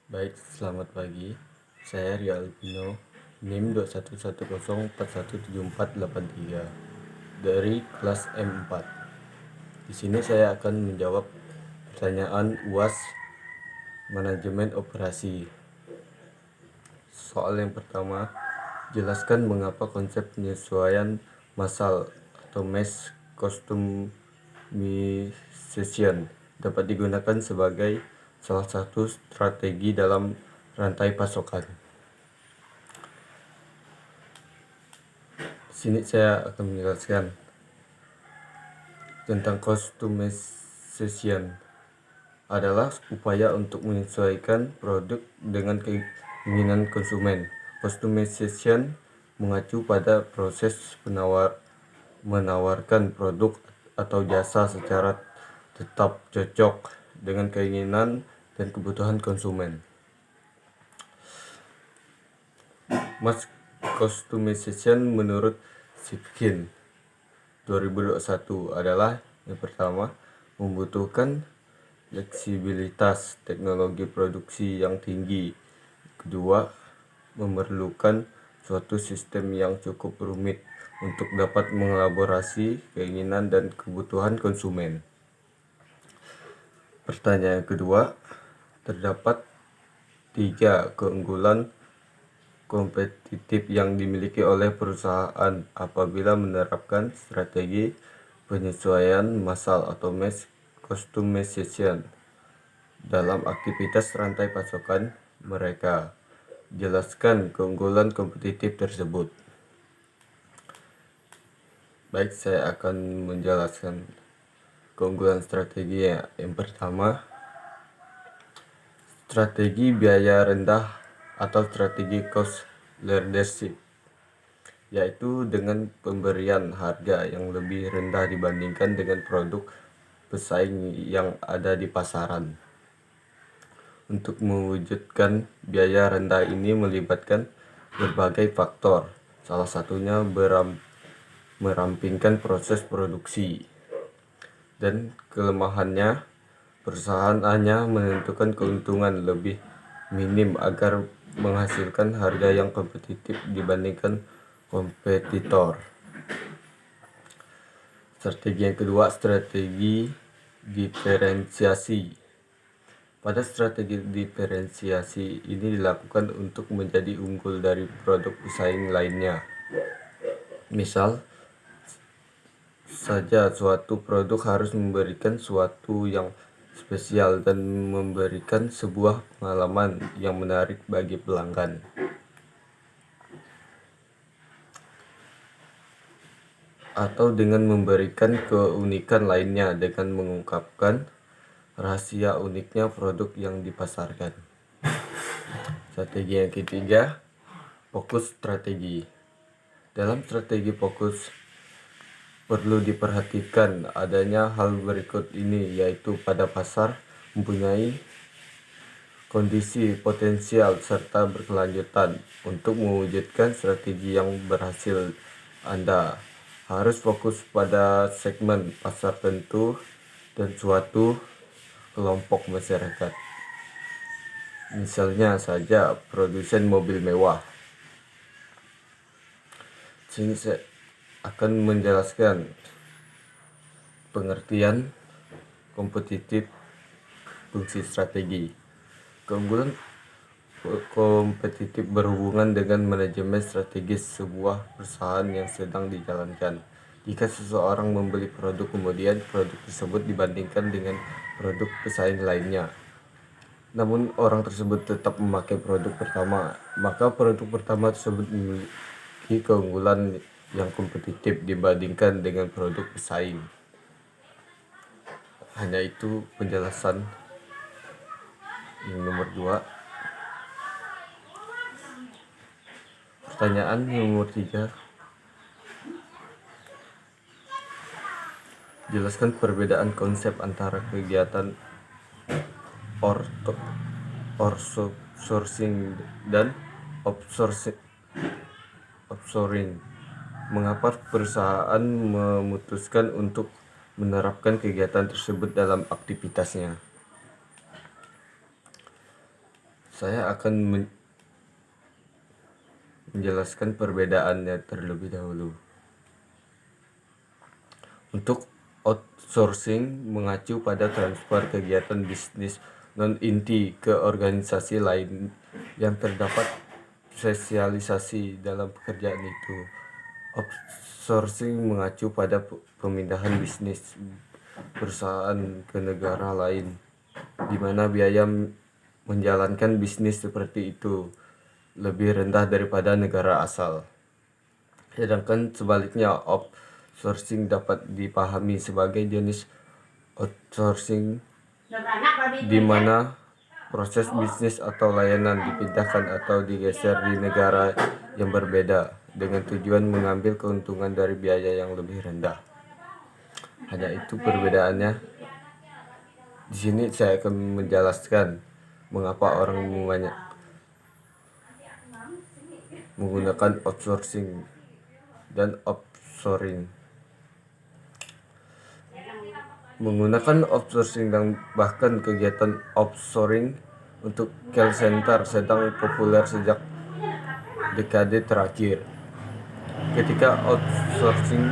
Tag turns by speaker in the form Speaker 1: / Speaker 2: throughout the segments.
Speaker 1: Baik, selamat pagi. Saya Ria Albino, NIM 211041743 dari kelas M4. Di sini saya akan menjawab pertanyaan UAS Manajemen Operasi. Soal yang pertama, jelaskan mengapa konsep penyesuaian massal atau mass customization dapat digunakan sebagai salah satu strategi dalam rantai pasokan. Di sini saya akan menjelaskan tentang customization adalah upaya untuk menyesuaikan produk dengan keinginan konsumen. Customization mengacu pada proses menawarkan produk atau jasa secara tetap cocok dengan keinginan dan kebutuhan konsumen. Mass customization menurut Sitkin 2021 adalah yang pertama, membutuhkan fleksibilitas teknologi produksi yang tinggi. Kedua, memerlukan suatu sistem yang cukup rumit untuk dapat mengelaborasi keinginan dan kebutuhan konsumen. Pertanyaan kedua, terdapat 3 keunggulan kompetitif yang dimiliki oleh perusahaan apabila menerapkan strategi penyesuaian massal atau mass customization dalam aktivitas rantai pasokan mereka. Jelaskan keunggulan kompetitif tersebut. Baik, saya akan menjelaskan keunggulan strateginya. Yang pertama, strategi biaya rendah atau strategi cost leadership, yaitu dengan pemberian harga yang lebih rendah dibandingkan dengan produk pesaing yang ada di pasaran. Untuk mewujudkan biaya rendah ini melibatkan berbagai faktor, salah satunya merampingkan proses produksi. Dan kelemahannya, perusahaan hanya menentukan keuntungan lebih minim agar menghasilkan harga yang kompetitif dibandingkan kompetitor. Strategi yang kedua, strategi diferensiasi. Pada strategi diferensiasi ini dilakukan untuk menjadi unggul dari produk pesaing lainnya. Misal saja suatu produk harus memberikan sesuatu yang spesial dan memberikan sebuah pengalaman yang menarik bagi pelanggan. Atau dengan memberikan keunikan lainnya dengan mengungkapkan rahasia uniknya produk yang dipasarkan. Strategi yang ketiga, fokus strategi. Dalam strategi fokus perlu diperhatikan adanya hal berikut ini, yaitu pada pasar mempunyai kondisi potensial serta berkelanjutan. Untuk mewujudkan strategi yang berhasil, Anda harus fokus pada segmen pasar tertentu dan suatu kelompok masyarakat. Misalnya saja produsen mobil mewah. Sini saya akan menjelaskan pengertian kompetitif fungsi strategi. Keunggulan kompetitif berhubungan dengan manajemen strategis sebuah perusahaan yang sedang dijalankan. Jika seseorang membeli produk, kemudian produk tersebut dibandingkan dengan produk pesaing lainnya, namun orang tersebut tetap memakai produk pertama, maka produk pertama tersebut memiliki keunggulan yang kompetitif dibandingkan dengan produk pesaing. Hanya itu penjelasan yang nomor 2. Pertanyaan yang nomor 3. Jelaskan perbedaan konsep antara kegiatan outsourcing dan offshoring. Mengapa perusahaan memutuskan untuk menerapkan kegiatan tersebut dalam aktivitasnya? Saya akan menjelaskan perbedaannya terlebih dahulu. Untuk outsourcing mengacu pada transfer kegiatan bisnis non-inti ke organisasi lain yang terdapat spesialisasi dalam pekerjaan itu. Outsourcing mengacu pada pemindahan bisnis perusahaan ke negara lain, di mana biaya menjalankan bisnis seperti itu lebih rendah daripada negara asal. Sedangkan sebaliknya, outsourcing dapat dipahami sebagai jenis outsourcing di mana proses bisnis atau layanan dipindahkan atau digeser di negara yang berbeda dengan tujuan mengambil keuntungan dari biaya yang lebih rendah. Hanya itu perbedaannya. Di sini saya akan menjelaskan mengapa orang menggunakan outsourcing dan offshoring. Menggunakan outsourcing dan bahkan kegiatan offshoring untuk call center sedang populer sejak dekade terakhir. Ketika outsourcing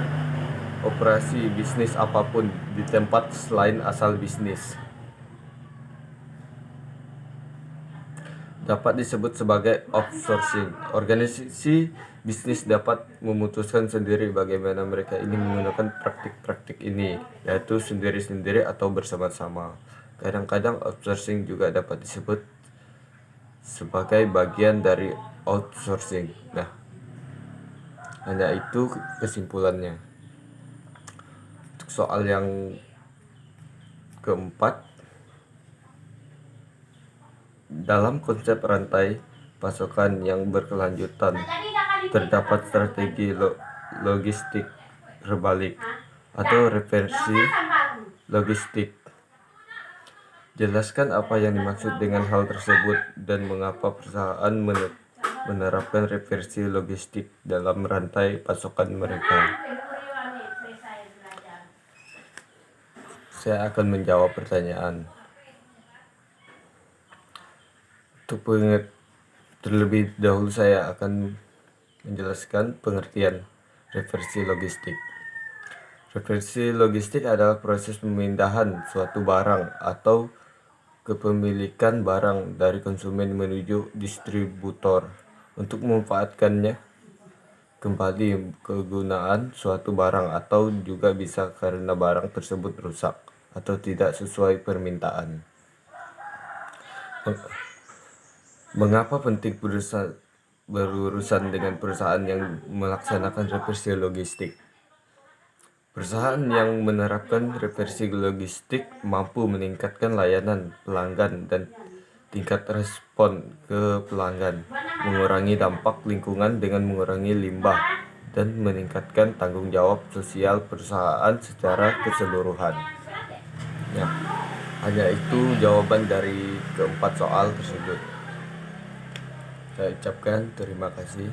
Speaker 1: operasi bisnis apapun di tempat selain asal bisnis dapat disebut sebagai outsourcing. Organisasi bisnis dapat memutuskan sendiri bagaimana mereka ingin menggunakan praktik-praktik ini, yaitu sendiri-sendiri atau bersama-sama. Kadang-kadang outsourcing juga dapat disebut sebagai bagian dari outsourcing. Nah, hanya itu kesimpulannya. Untuk soal yang keempat, dalam konsep rantai pasokan yang berkelanjutan, terdapat strategi logistik terbalik atau reversi logistik. Jelaskan apa yang dimaksud dengan hal tersebut dan mengapa perusahaan menerapkan reversi logistik dalam rantai pasokan mereka. Saya akan menjawab pertanyaan. Terlebih dahulu saya akan menjelaskan pengertian reversi logistik. Reversi logistik adalah proses pemindahan suatu barang atau kepemilikan barang dari konsumen menuju distributor untuk memanfaatkannya kembali kegunaan suatu barang, atau juga bisa karena barang tersebut rusak atau tidak sesuai permintaan. Mengapa penting berurusan dengan perusahaan yang melaksanakan reversi logistik? Perusahaan yang menerapkan reversi logistik mampu meningkatkan layanan pelanggan dan tingkat respon ke pelanggan, mengurangi dampak lingkungan dengan mengurangi limbah, dan meningkatkan tanggung jawab sosial perusahaan secara keseluruhan. Nah, hanya itu jawaban dari keempat soal tersebut. Saya ucapkan terima kasih.